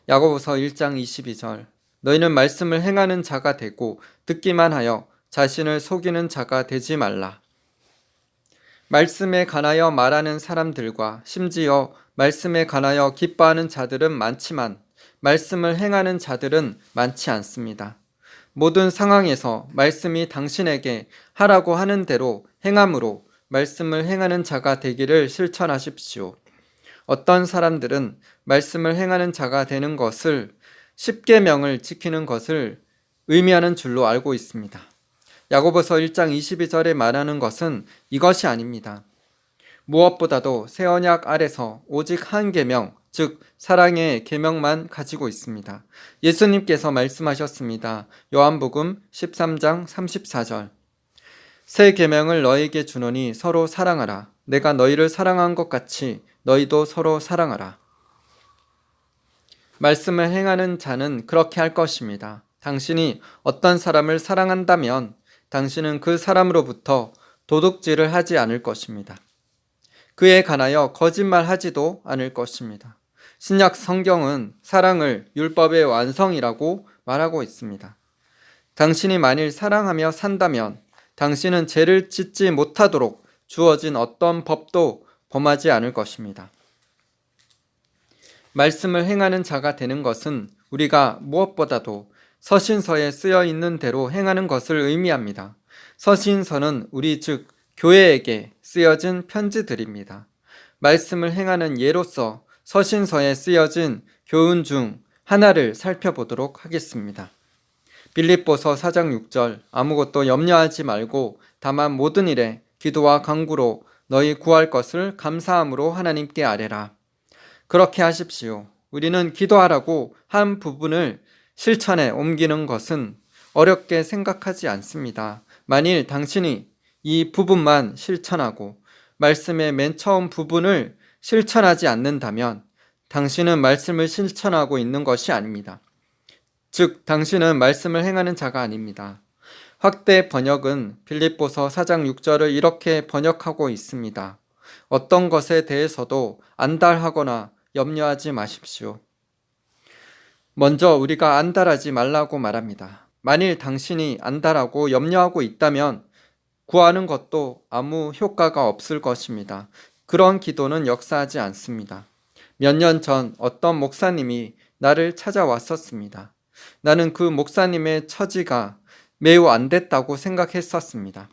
야고보서 1장 22절 너희는 말씀을 행하는 자가 되고 듣기만 하여 자신을 속이는 자가 되지 말라. 말씀에 관하여 말하는 사람들과 심지어 말씀에 관하여 기뻐하는 자들은 많지만 말씀을 행하는 자들은 많지 않습니다. 모든 상황에서 말씀이 당신에게 하라고 하는 대로 행함으로 말씀을 행하는 자가 되기를 실천하십시오. 어떤 사람들은 말씀을 행하는 자가 되는 것을 10계명을 지키는 것을 의미하는 줄로 알고 있습니다. 야고보서 1장 22절에 말하는 것은 이것이 아닙니다. 무엇보다도 새 언약 아래서 오직 한 계명, 즉 사랑의 계명만 가지고 있습니다. 예수님께서 말씀하셨습니다. 요한복음 13장 34절 새 계명을 너희에게 주노니 서로 사랑하라. 내가 너희를 사랑한 것 같이 너희도 서로 사랑하라. 말씀을 행하는 자는 그렇게 할 것입니다. 당신이 어떤 사람을 사랑한다면 당신은 그 사람으로부터 도둑질을 하지 않을 것입니다. 그에 관하여 거짓말하지도 않을 것입니다. 신약 성경은 사랑을 율법의 완성이라고 말하고 있습니다. 당신이 만일 사랑하며 산다면 당신은 죄를 짓지 못하도록 주어진 어떤 법도 범하지 않을 것입니다. 말씀을 행하는 자가 되는 것은 우리가 무엇보다도 서신서에 쓰여 있는 대로 행하는 것을 의미합니다. 서신서는 우리 즉 교회에게 쓰여진 편지들입니다. 말씀을 행하는 예로서 서신서에 쓰여진 교훈 중 하나를 살펴보도록 하겠습니다. 빌립보서 4장 6절 아무것도 염려하지 말고 다만 모든 일에 기도와 간구로 너희 구할 것을 감사함으로 하나님께 아뢰라. 그렇게 하십시오. 우리는 기도하라고 한 부분을 실천에 옮기는 것은 어렵게 생각하지 않습니다. 만일 당신이 이 부분만 실천하고 말씀의 맨 처음 부분을 실천하지 않는다면 당신은 말씀을 실천하고 있는 것이 아닙니다. 즉 당신은 말씀을 행하는 자가 아닙니다. 확대 번역은 빌립보서 4장 6절을 이렇게 번역하고 있습니다. 어떤 것에 대해서도 안달하거나 염려하지 마십시오. 먼저 우리가 안달하지 말라고 말합니다. 만일 당신이 안달하고 염려하고 있다면 구하는 것도 아무 효과가 없을 것입니다. 그런 기도는 역사하지 않습니다. 몇 년 전 어떤 목사님이 나를 찾아왔었습니다. 나는 그 목사님의 처지가 매우 안 됐다고 생각했었습니다.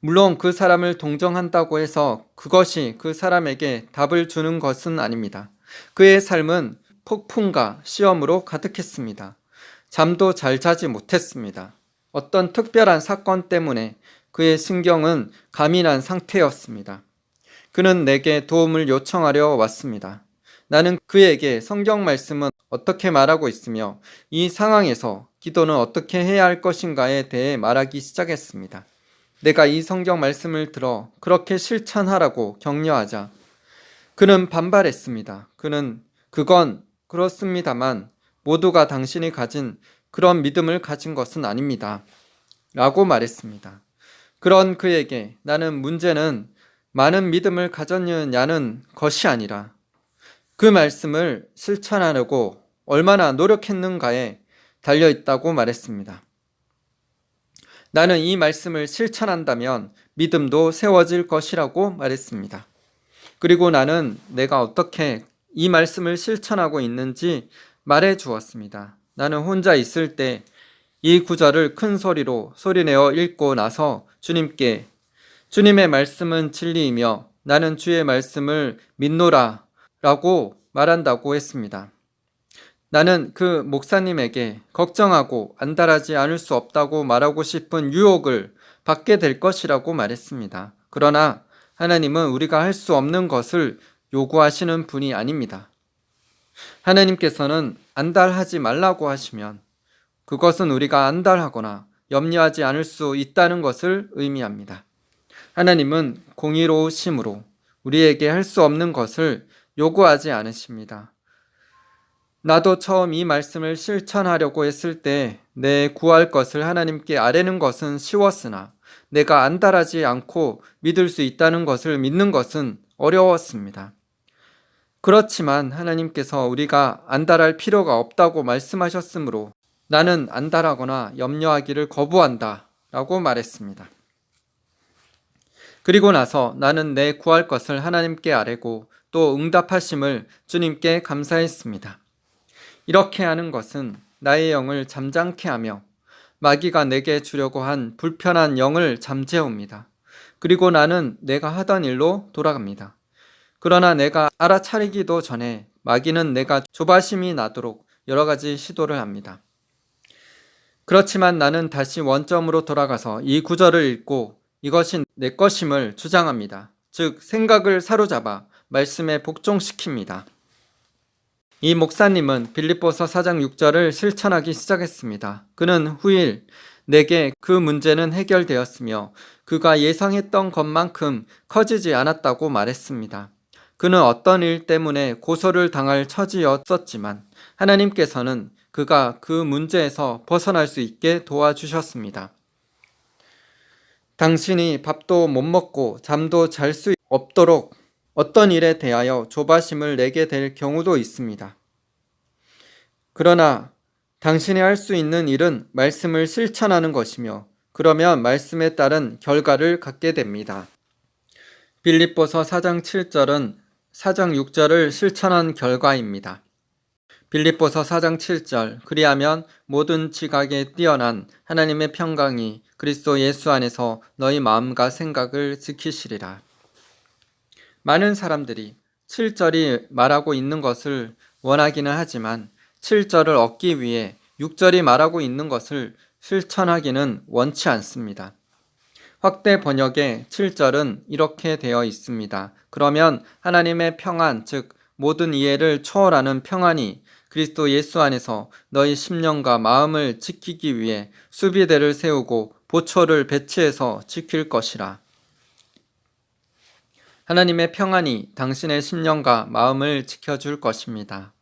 물론 그 사람을 동정한다고 해서 그것이 그 사람에게 답을 주는 것은 아닙니다. 그의 삶은 폭풍과 시험으로 가득했습니다. 잠도 잘 자지 못했습니다. 어떤 특별한 사건 때문에 그의 신경은 가민한 상태였습니다. 그는 내게 도움을 요청하려 왔습니다. 나는 그에게 성경 말씀은 어떻게 말하고 있으며 이 상황에서 기도는 어떻게 해야 할 것인가에 대해 말하기 시작했습니다. 내가 이 성경 말씀을 들어 그렇게 실천하라고 격려하자 그는 반발했습니다. 그건 그렇습니다만 모두가 당신이 가진 그런 믿음을 가진 것은 아닙니다. 라고 말했습니다. 그런 그에게 나는 문제는 많은 믿음을 가졌느냐는 것이 아니라 그 말씀을 실천하려고 얼마나 노력했는가에 달려있다고 말했습니다. 나는 이 말씀을 실천한다면 믿음도 세워질 것이라고 말했습니다. 그리고 나는 내가 어떻게 이 말씀을 실천하고 있는지 말해 주었습니다. 나는 혼자 있을 때 이 구절을 큰 소리로 소리내어 읽고 나서 주님께 주님의 말씀은 진리이며 나는 주의 말씀을 믿노라 라고 말한다고 했습니다. 나는 그 목사님에게 걱정하고 안달하지 않을 수 없다고 말하고 싶은 유혹을 받게 될 것이라고 말했습니다. 그러나 하나님은 우리가 할 수 없는 것을 요구하시는 분이 아닙니다. 하나님께서는 안달하지 말라고 하시면 그것은 우리가 안달하거나 염려하지 않을 수 있다는 것을 의미합니다. 하나님은 공의로우심으로 우리에게 할 수 없는 것을 요구하지 않으십니다. 나도 처음 이 말씀을 실천하려고 했을 때 내 구할 것을 하나님께 아뢰는 것은 쉬웠으나 내가 안달하지 않고 믿을 수 있다는 것을 믿는 것은 어려웠습니다. 그렇지만 하나님께서 우리가 안달할 필요가 없다고 말씀하셨으므로 나는 안달하거나 염려하기를 거부한다 라고 말했습니다. 그리고 나서 나는 내 구할 것을 하나님께 아뢰고 또 응답하심을 주님께 감사했습니다. 이렇게 하는 것은 나의 영을 잠잠케 하며 마귀가 내게 주려고 한 불편한 영을 잠재웁니다. 그리고 나는 내가 하던 일로 돌아갑니다. 그러나 내가 알아차리기도 전에 마귀는 내가 조바심이 나도록 여러 가지 시도를 합니다. 그렇지만 나는 다시 원점으로 돌아가서 이 구절을 읽고 이것이 내 것임을 주장합니다. 즉 생각을 사로잡아 말씀에 복종시킵니다. 이 목사님은 빌립보서 4장 6절을 실천하기 시작했습니다. 그는 후일 내게 그 문제는 해결되었으며 그가 예상했던 것만큼 커지지 않았다고 말했습니다. 그는 어떤 일 때문에 고소를 당할 처지였었지만 하나님께서는 그가 그 문제에서 벗어날 수 있게 도와주셨습니다. 당신이 밥도 못 먹고 잠도 잘 수 없도록 어떤 일에 대하여 조바심을 내게 될 경우도 있습니다. 그러나 당신이 할 수 있는 일은 말씀을 실천하는 것이며 그러면 말씀에 따른 결과를 갖게 됩니다. 빌립보서 4장 7절은 4장 6절을 실천한 결과입니다. 빌립보서 4장 7절 그리하면 모든 지각에 뛰어난 하나님의 평강이 그리스도 예수 안에서 너희 마음과 생각을 지키시리라. 많은 사람들이 7절이 말하고 있는 것을 원하기는 하지만 7절을 얻기 위해 6절이 말하고 있는 것을 실천하기는 원치 않습니다. 확대 번역의 7절은 이렇게 되어 있습니다. 그러면 하나님의 평안, 즉 모든 이해를 초월하는 평안이 그리스도 예수 안에서 너희 심령과 마음을 지키기 위해 수비대를 세우고 보초를 배치해서 지킬 것이라. 하나님의 평안이 당신의 심령과 마음을 지켜줄 것입니다.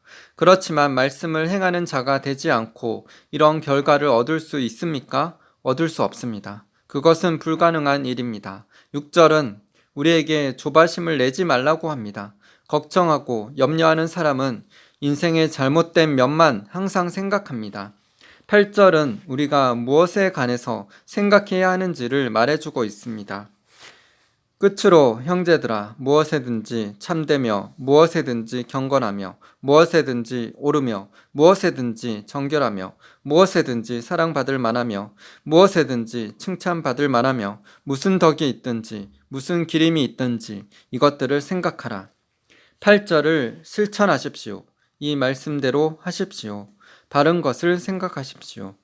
그렇지만 말씀을 행하는 자가 되지 않고 이런 결과를 얻을 수 있습니까? 얻을 수 없습니다. 그것은 불가능한 일입니다. 6절은 우리에게 조바심을 내지 말라고 합니다. 걱정하고 염려하는 사람은 인생의 잘못된 면만 항상 생각합니다. 8절은 우리가 무엇에 관해서 생각해야 하는지를 말해주고 있습니다. 끝으로 형제들아 무엇에든지 참되며 무엇에든지 경건하며 무엇에든지 옳으며 무엇에든지 정결하며 무엇에든지 사랑받을 만하며 무엇에든지 칭찬받을 만하며 무슨 덕이 있든지 무슨 기림이 있든지 이것들을 생각하라. 8절을 실천하십시오. 이 말씀대로 하십시오. 바른 것을 생각하십시오.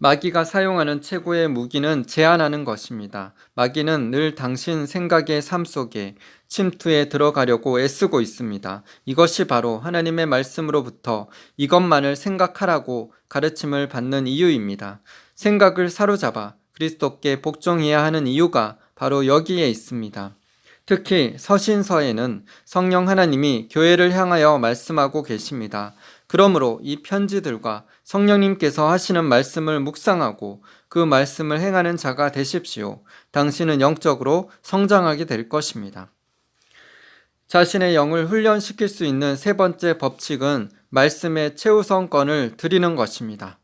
마귀가 사용하는 최고의 무기는 제안하는 것입니다. 마귀는 늘 당신 생각의 삶 속에 침투해 들어가려고 애쓰고 있습니다. 이것이 바로 하나님의 말씀으로부터 이것만을 생각하라고 가르침을 받는 이유입니다. 생각을 사로잡아 그리스도께 복종해야 하는 이유가 바로 여기에 있습니다. 특히 서신서에는 성령 하나님이 교회를 향하여 말씀하고 계십니다. 그러므로 이 편지들과 성령님께서 하시는 말씀을 묵상하고 그 말씀을 행하는 자가 되십시오. 당신은 영적으로 성장하게 될 것입니다. 자신의 영을 훈련시킬 수 있는 세 번째 법칙은 말씀의 최우선권을 드리는 것입니다.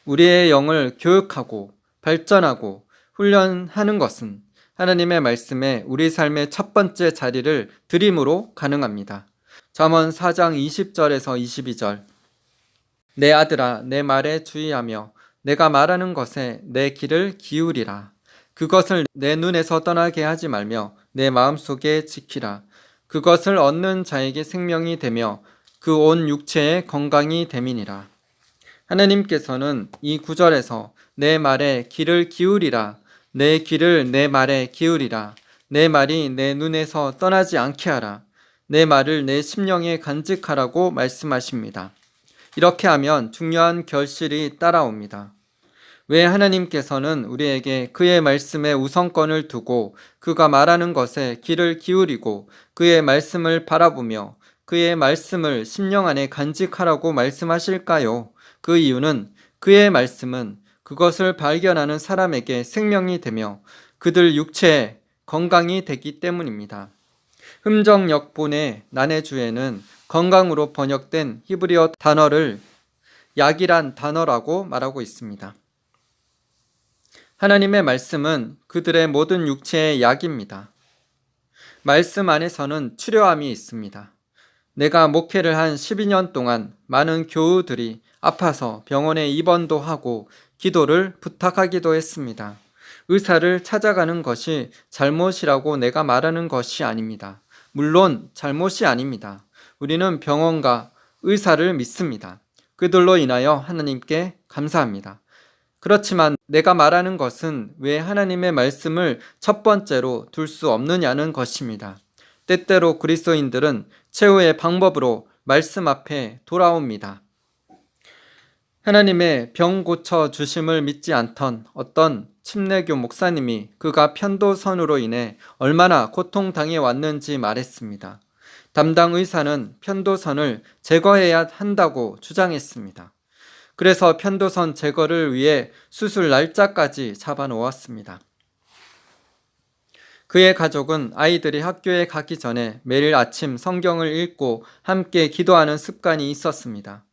우리의 영을 교육하고 발전하고 훈련하는 것은 하나님의 말씀에 우리 삶의 첫 번째 자리를 드림으로 가능합니다. 잠언 4장 20절에서 22절 내 아들아 내 말에 주의하며 내가 말하는 것에 내 귀를 기울이라. 그것을 내 눈에서 떠나게 하지 말며 내 마음속에 지키라. 그것을 얻는 자에게 생명이 되며 그 온 육체의 건강이 됨이니라. 하나님께서는 이 구절에서 내 말에 귀를 기울이라, 내 귀를 내 말에 기울이라, 내 말이 내 눈에서 떠나지 않게 하라, 내 말을 내 심령에 간직하라고 말씀하십니다. 이렇게 하면 중요한 결실이 따라옵니다. 왜 하나님께서는 우리에게 그의 말씀에 우선권을 두고 그가 말하는 것에 귀를 기울이고 그의 말씀을 바라보며 그의 말씀을 심령 안에 간직하라고 말씀하실까요? 그 이유는 그의 말씀은 그것을 발견하는 사람에게 생명이 되며 그들 육체에 건강이 되기 때문입니다. 흠정 역본의 난해주에는 건강으로 번역된 히브리어 단어를 약이란 단어라고 말하고 있습니다. 하나님의 말씀은 그들의 모든 육체의 약입니다. 말씀 안에서는 치료함이 있습니다. 내가 목회를 한 12년 동안 많은 교우들이 아파서 병원에 입원도 하고 기도를 부탁하기도 했습니다. 의사를 찾아가는 것이 잘못이라고 내가 말하는 것이 아닙니다. 물론 잘못이 아닙니다. 우리는 병원과 의사를 믿습니다. 그들로 인하여 하나님께 감사합니다. 그렇지만 내가 말하는 것은 왜 하나님의 말씀을 첫 번째로 둘 수 없느냐는 것입니다. 때때로 그리스도인들은 최후의 방법으로 말씀 앞에 돌아옵니다. 하나님의 병 고쳐 주심을 믿지 않던 어떤 침례교 목사님이 그가 편도선으로 인해 얼마나 고통당해 왔는지 말했습니다. 담당 의사는 편도선을 제거해야 한다고 주장했습니다. 그래서 편도선 제거를 위해 수술 날짜까지 잡아놓았습니다. 그의 가족은 아이들이 학교에 가기 전에 매일 아침 성경을 읽고 함께 기도하는 습관이 있었습니다.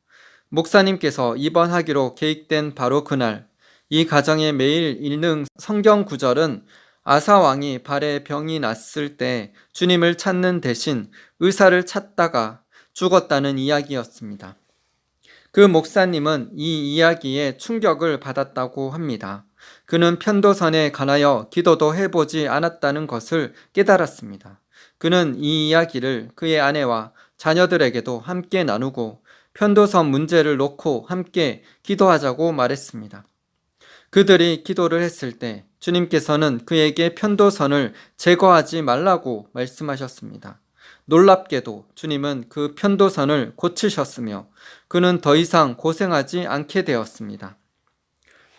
목사님께서 입원하기로 계획된 바로 그날, 이 가정에 매일 읽는 성경 구절은 아사 왕이 발에 병이 났을 때 주님을 찾는 대신 의사를 찾다가 죽었다는 이야기였습니다. 그 목사님은 이 이야기에 충격을 받았다고 합니다. 그는 편도선에 관하여 기도도 해보지 않았다는 것을 깨달았습니다. 그는 이 이야기를 그의 아내와 자녀들에게도 함께 나누고 편도선 문제를 놓고 함께 기도하자고 말했습니다. 그들이 기도를 했을 때 주님께서는 그에게 편도선을 제거하지 말라고 말씀하셨습니다. 놀랍게도 주님은 그 편도선을 고치셨으며 그는 더 이상 고생하지 않게 되었습니다.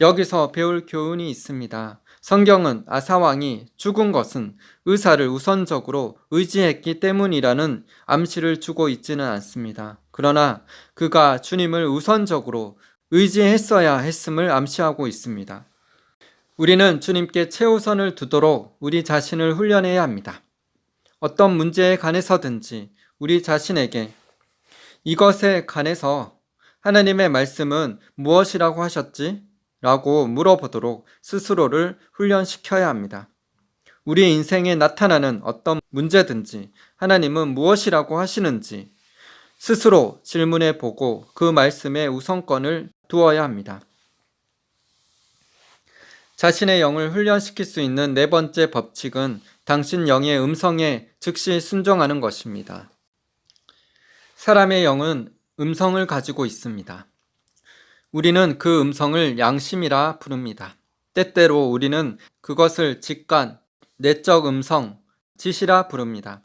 여기서 배울 교훈이 있습니다. 성경은 아사 왕이 죽은 것은 의사를 우선적으로 의지했기 때문이라는 암시를 주고 있지는 않습니다. 그러나 그가 주님을 우선적으로 의지했어야 했음을 암시하고 있습니다. 우리는 주님께 최우선을 두도록 우리 자신을 훈련해야 합니다. 어떤 문제에 관해서든지 우리 자신에게 이것에 관해서 하나님의 말씀은 무엇이라고 하셨지? 라고 물어보도록 스스로를 훈련시켜야 합니다. 우리 인생에 나타나는 어떤 문제든지 하나님은 무엇이라고 하시는지 스스로 질문해 보고 그 말씀에 우선권을 두어야 합니다. 자신의 영을 훈련시킬 수 있는 네 번째 법칙은 당신 영의 음성에 즉시 순종하는 것입니다. 사람의 영은 음성을 가지고 있습니다. 우리는 그 음성을 양심이라 부릅니다. 때때로 우리는 그것을 직관, 내적 음성, 지시라 부릅니다.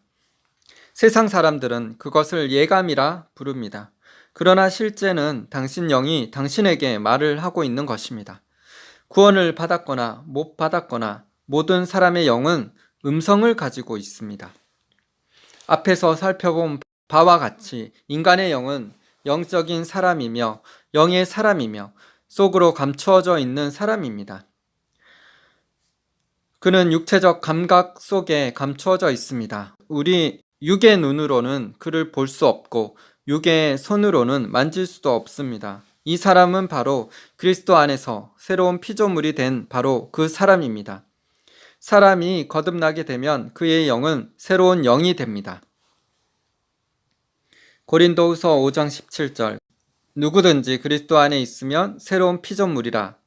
세상 사람들은 그것을 예감이라 부릅니다. 그러나 실제는 당신 영이 당신에게 말을 하고 있는 것입니다. 구원을 받았거나 못 받았거나 모든 사람의 영은 음성을 가지고 있습니다. 앞에서 살펴본 바와 같이 인간의 영은 영적인 사람이며 영의 사람이며 속으로 감추어져 있는 사람입니다. 그는 육체적 감각 속에 감추어져 있습니다. 우리 육의 눈으로는 그를 볼 수 없고 육의 손으로는 만질 수도 없습니다. 이 사람은 바로 그리스도 안에서 새로운 피조물이 된 바로 그 사람입니다. 사람이 거듭나게 되면 그의 영은 새로운 영이 됩니다. 고린도후서 5장 17절 누구든지 그리스도 안에 있으면 새로운 피조물이라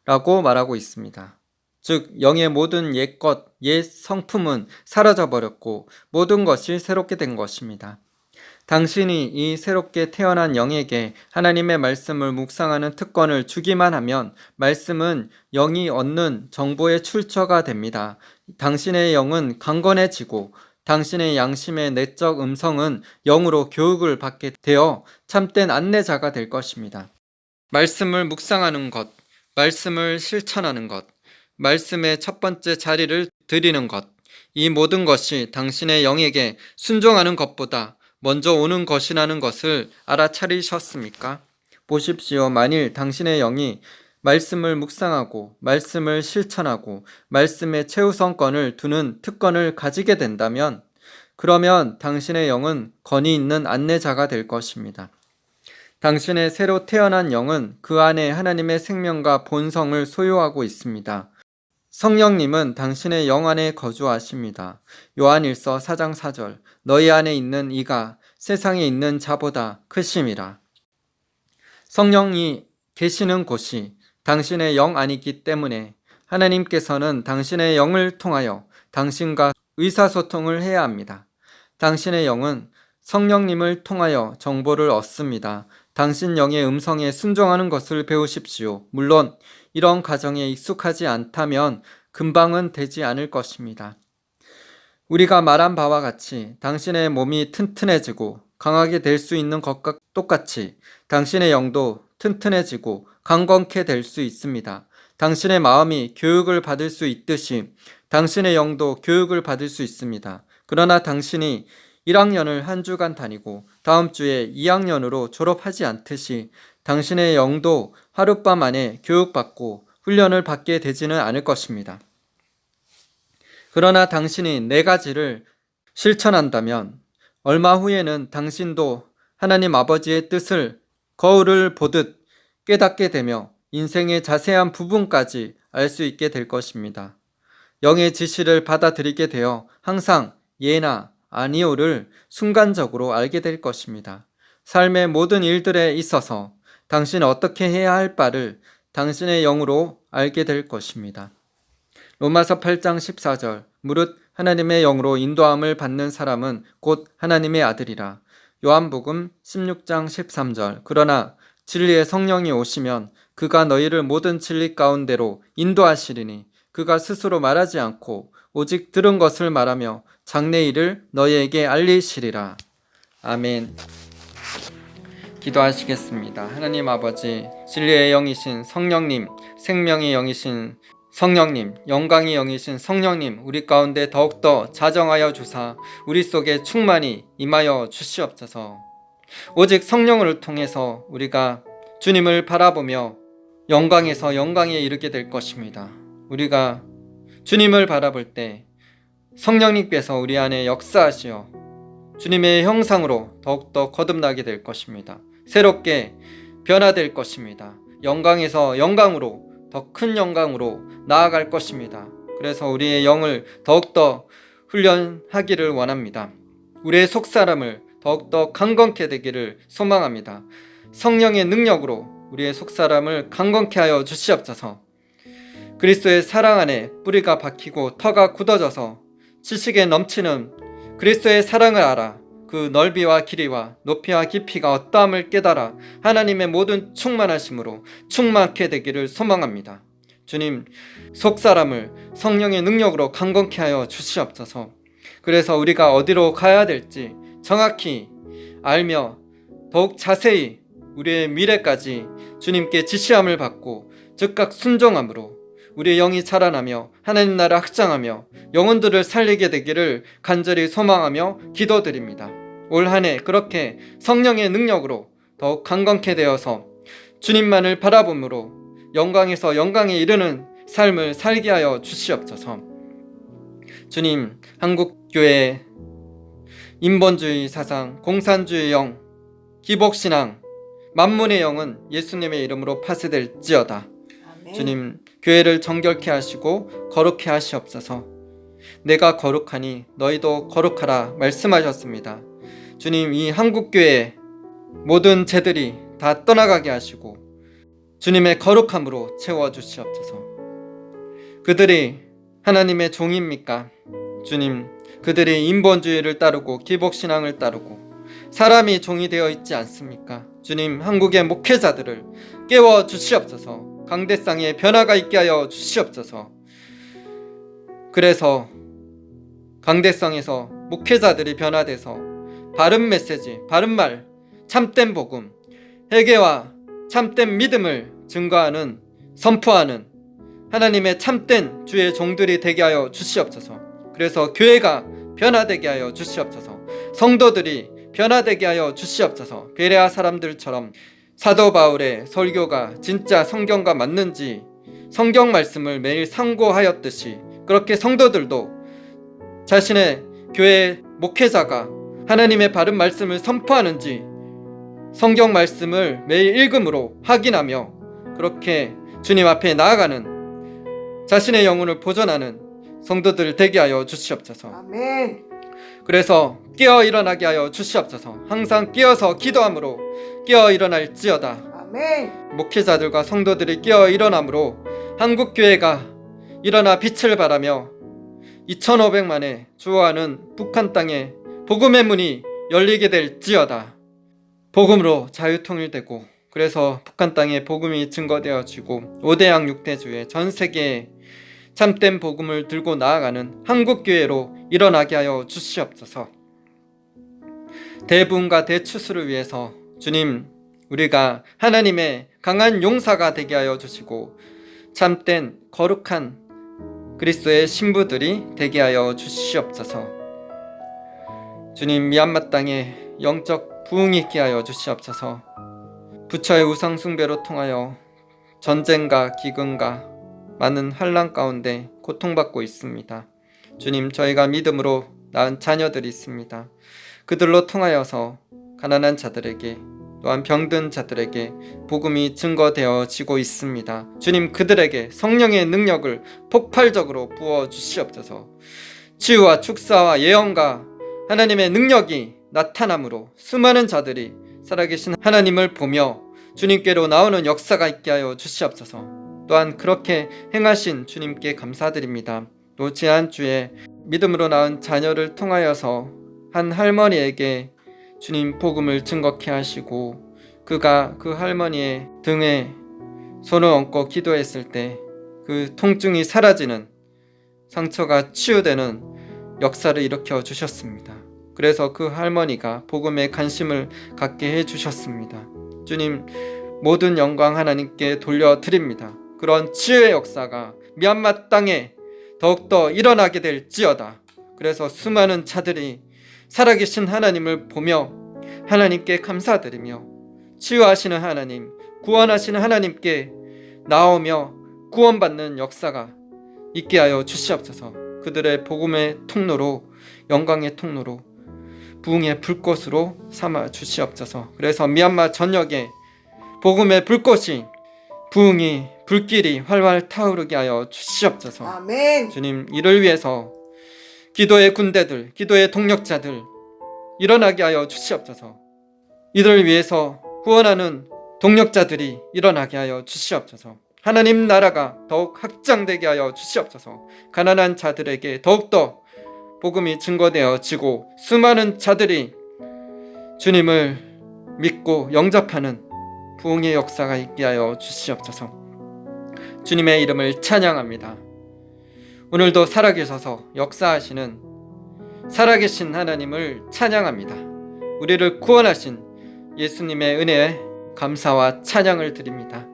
라고 말하고 있습니다. 즉 영의 모든 옛것, 옛 성품은 사라져버렸고 모든 것이 새롭게 된 것입니다. 당신이 이 새롭게 태어난 영에게 하나님의 말씀을 묵상하는 특권을 주기만 하면 말씀은 영이 얻는 정보의 출처가 됩니다. 당신의 영은 강건해지고 당신의 양심의 내적 음성은 영으로 교육을 받게 되어 참된 안내자가 될 것입니다. 말씀을 묵상하는 것, 말씀을 실천하는 것, 말씀의 첫 번째 자리를 드리는 것, 이 모든 것이 당신의 영에게 순종하는 것보다 먼저 오는 것이라는 것을 알아차리셨습니까? 보십시오. 만일 당신의 영이 말씀을 묵상하고 말씀을 실천하고 말씀의 최우선권을 두는 특권을 가지게 된다면 그러면 당신의 영은 권위 있는 안내자가 될 것입니다. 당신의 새로 태어난 영은 그 안에 하나님의 생명과 본성을 소유하고 있습니다. 성령님은 당신의 영 안에 거주하십니다. 요한일서 4장 4절 너희 안에 있는 이가 세상에 있는 자보다 크심이라. 성령이 계시는 곳이 당신의 영 안이기 때문에 하나님께서는 당신의 영을 통하여 당신과 의사소통을 해야 합니다. 당신의 영은 성령님을 통하여 정보를 얻습니다. 당신 영의 음성에 순종하는 것을 배우십시오. 물론 이런 과정에 익숙하지 않다면 금방은 되지 않을 것입니다. 우리가 말한 바와 같이 당신의 몸이 튼튼해지고 강하게 될 수 있는 것과 똑같이 당신의 영도 튼튼해지고 강건케 될 수 있습니다. 당신의 마음이 교육을 받을 수 있듯이 당신의 영도 교육을 받을 수 있습니다. 그러나 당신이 1학년을 한 주간 다니고 다음 주에 2학년으로 졸업하지 않듯이 당신의 영도 하룻밤 안에 교육받고 훈련을 받게 되지는 않을 것입니다. 그러나 당신이 네 가지를 실천한다면 얼마 후에는 당신도 하나님 아버지의 뜻을 거울을 보듯 깨닫게 되며 인생의 자세한 부분까지 알 수 있게 될 것입니다. 영의 지시를 받아들이게 되어 항상 예나 아니오를 순간적으로 알게 될 것입니다. 삶의 모든 일들에 있어서 당신은 어떻게 해야 할 바를 당신의 영으로 알게 될 것입니다. 로마서 8장 14절 무릇 하나님의 영으로 인도함을 받는 사람은 곧 하나님의 아들이라. 요한복음 16장 13절 그러나 진리의 성령이 오시면 그가 너희를 모든 진리 가운데로 인도하시리니 그가 스스로 말하지 않고 오직 들은 것을 말하며 장래일을 너희에게 알리시리라. 아멘. 기도하시겠습니다. 하나님 아버지, 진리의 영이신 성령님, 생명의 영이신 성령님, 영광의 영이신 성령님, 우리 가운데 더욱더 자정하여 주사 우리 속에 충만히 임하여 주시옵소서. 오직 성령을 통해서 우리가 주님을 바라보며 영광에서 영광에 이르게 될 것입니다. 우리가 주님을 바라볼 때 성령님께서 우리 안에 역사하시어 주님의 형상으로 더욱더 거듭나게 될 것입니다. 새롭게 변화될 것입니다. 영광에서 영광으로, 더 큰 영광으로 나아갈 것입니다. 그래서 우리의 영을 더욱더 훈련하기를 원합니다. 우리의 속사람을 더욱더 강건케 되기를 소망합니다. 성령의 능력으로 우리의 속사람을 강건케 하여 주시옵소서. 그리스도의 사랑 안에 뿌리가 박히고 터가 굳어져서 지식에 넘치는 그리스도의 사랑을 알아 그 넓이와 길이와 높이와 깊이가 어떠함을 깨달아 하나님의 모든 충만하심으로 충만케 되기를 소망합니다. 주님, 속사람을 성령의 능력으로 강건케 하여 주시옵소서. 그래서 우리가 어디로 가야 될지 정확히 알며 더욱 자세히 우리의 미래까지 주님께 지시함을 받고 즉각 순종함으로 우리의 영이 자라나며 하나님 나라 확장하며 영혼들을 살리게 되기를 간절히 소망하며 기도드립니다. 올 한 해 그렇게 성령의 능력으로 더욱 강건케 되어서 주님만을 바라봄으로 영광에서 영광에 이르는 삶을 살게 하여 주시옵소서. 주님, 한국교회 인본주의 사상, 공산주의 영, 기복신앙, 만문의 영은 예수님의 이름으로 파쇄될지어다. 아멘. 주님, 교회를 정결케 하시고 거룩케 하시옵소서. 내가 거룩하니 너희도 거룩하라 말씀하셨습니다. 주님, 이 한국교회 모든 죄들이 다 떠나가게 하시고 주님의 거룩함으로 채워주시옵소서. 그들이 하나님의 종입니까? 주님, 그들이 인본주의를 따르고 기복신앙을 따르고 사람이 종이 되어 있지 않습니까? 주님, 한국의 목회자들을 깨워 주시옵소서. 강대상에 변화가 있게 하여 주시옵소서. 그래서 강대성에서 목회자들이 변화돼서 바른 메시지, 바른 말, 참된 복음, 회개와 참된 믿음을 증거하는, 선포하는 하나님의 참된 주의 종들이 되게 하여 주시옵소서. 그래서 교회가 변화되게 하여 주시옵소서. 성도들이 변화되게 하여 주시옵소서. 베레아 사람들처럼 사도 바울의 설교가 진짜 성경과 맞는지 성경 말씀을 매일 상고하였듯이 그렇게 성도들도 자신의 교회 목회자가 하나님의 바른 말씀을 선포하는지 성경 말씀을 매일 읽음으로 확인하며 그렇게 주님 앞에 나아가는 자신의 영혼을 보존하는 성도들 되게 하여 주시옵소서. 아멘. 그래서 깨어 일어나게 하여 주시옵소서. 항상 깨어서 기도함으로 깨어 일어날지어다. 아멘. 목회자들과 성도들이 깨어 일어남으로 한국교회가 일어나 빛을 발하며 2500만에 주어하는 북한 땅에 복음의 문이 열리게 될지어다. 복음으로 자유통일되고 그래서 북한 땅에 복음이 증거되어지고 5대양 6대주의 전 세계에 참된 복음을 들고 나아가는 한국교회로 일어나게 하여 주시옵소서. 대부흥과 대추수를 위해서 주님, 우리가 하나님의 강한 용사가 되게 하여 주시고 참된 거룩한 그리스도의 신부들이 되게 하여 주시옵소서. 주님, 미얀마 땅에 영적 부흥이 있게 하여 주시옵소서. 부처의 우상 숭배로 통하여 전쟁과 기근과 많은 환난 가운데 고통받고 있습니다. 주님, 저희가 믿음으로 낳은 자녀들이 있습니다. 그들로 통하여서 가난한 자들에게 또한 병든 자들에게 복음이 증거되어지고 있습니다. 주님, 그들에게 성령의 능력을 폭발적으로 부어 주시옵소서. 치유와 축사와 예언과 하나님의 능력이 나타남으로 수많은 자들이 살아계신 하나님을 보며 주님께로 나오는 역사가 있게 하여 주시옵소서. 또한 그렇게 행하신 주님께 감사드립니다. 또 지난주에 믿음으로 낳은 자녀를 통하여서 한 할머니에게 주님 복음을 증거케 하시고 그가 그 할머니의 등에 손을 얹고 기도했을 때 그 통증이 사라지는, 상처가 치유되는 역사를 일으켜 주셨습니다. 그래서 그 할머니가 복음에 관심을 갖게 해 주셨습니다. 주님, 모든 영광 하나님께 돌려드립니다. 그런 치유의 역사가 미얀마 땅에 더욱더 일어나게 될지어다. 그래서 수많은 자들이 살아계신 하나님을 보며 하나님께 감사드리며 치유하시는 하나님, 구원하시는 하나님께 나오며 구원받는 역사가 있게 하여 주시옵소서. 그들의 복음의 통로로, 영광의 통로로, 부흥의 불꽃으로 삼아 주시옵소서. 그래서 미얀마 전역에 복음의 불꽃이, 부흥이, 불길이 활활 타오르게 하여 주시옵소서. 아멘. 주님, 이를 위해서 기도의 군대들, 기도의 동력자들 일어나게 하여 주시옵소서. 이들을 위해서 후원하는 동력자들이 일어나게 하여 주시옵소서. 하나님 나라가 더욱 확장되게 하여 주시옵소서. 가난한 자들에게 더욱더 복음이 증거되어지고 수많은 자들이 주님을 믿고 영접하는 부흥의 역사가 있게 하여 주시옵소서. 주님의 이름을 찬양합니다. 오늘도 살아계셔서 역사하시는 살아계신 하나님을 찬양합니다. 우리를 구원하신 예수님의 은혜에 감사와 찬양을 드립니다.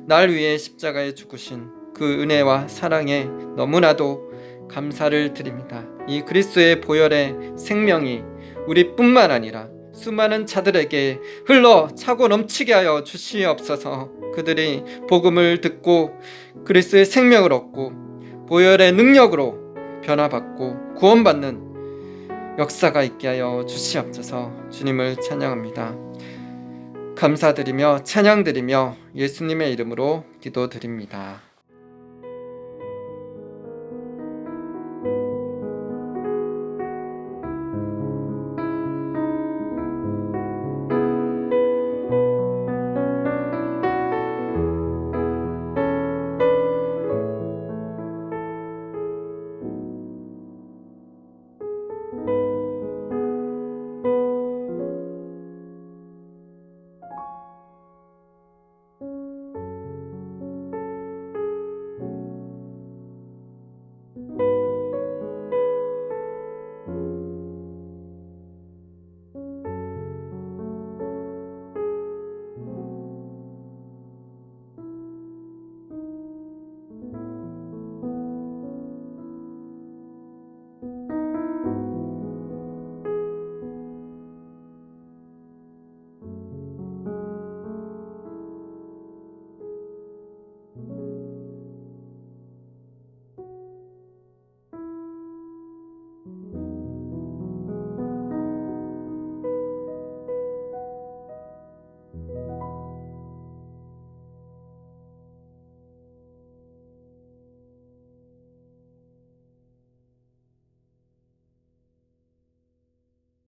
날 위해 십자가에 죽으신 그 은혜와 사랑에 너무나도 감사를 드립니다. 이 그리스도의 보혈의 생명이 우리뿐만 아니라 수많은 자들에게 흘러 차고 넘치게 하여 주시옵소서. 그들이 복음을 듣고 그리스도의 생명을 얻고 보혈의 능력으로 변화받고 구원받는 역사가 있게 하여 주시옵소서. 주님을 찬양합니다. 감사드리며 찬양드리며 예수님의 이름으로 기도드립니다.